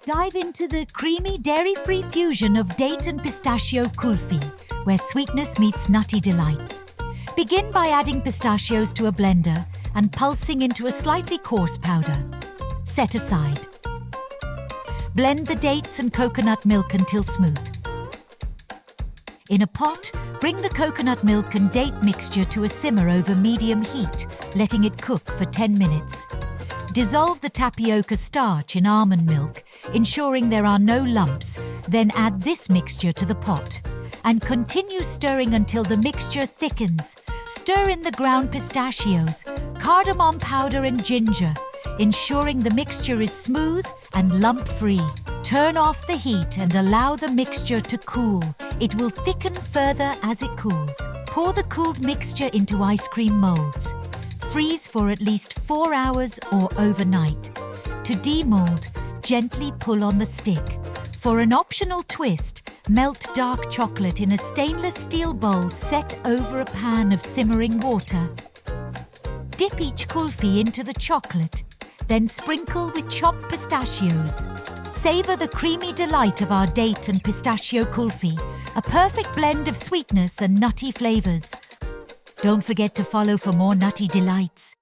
Dive into the creamy, dairy-free fusion of date and pistachio kulfi, where sweetness meets nutty delights. Begin by adding pistachios to a blender and pulsing into a slightly coarse powder. Set aside. Blend the dates and coconut milk until smooth. In a pot, bring the coconut milk and date mixture to a simmer over medium heat, letting it cook for 10 minutes. Dissolve the tapioca starch in almond milk, ensuring there are no lumps. Then add this mixture to the pot and continue stirring until the mixture thickens. Stir in the ground pistachios, cardamom powder and ginger, ensuring the mixture is smooth and lump-free. Turn off the heat and allow the mixture to cool. It will thicken further as it cools. Pour the cooled mixture into ice cream molds. Freeze for at least 4 hours or overnight. To demold, gently pull on the stick. For an optional twist, melt dark chocolate in a stainless steel bowl set over a pan of simmering water. Dip each kulfi into the chocolate, then sprinkle with chopped pistachios. Savor the creamy delight of our date and pistachio kulfi, a perfect blend of sweetness and nutty flavors. Don't forget to follow for more nutty delights.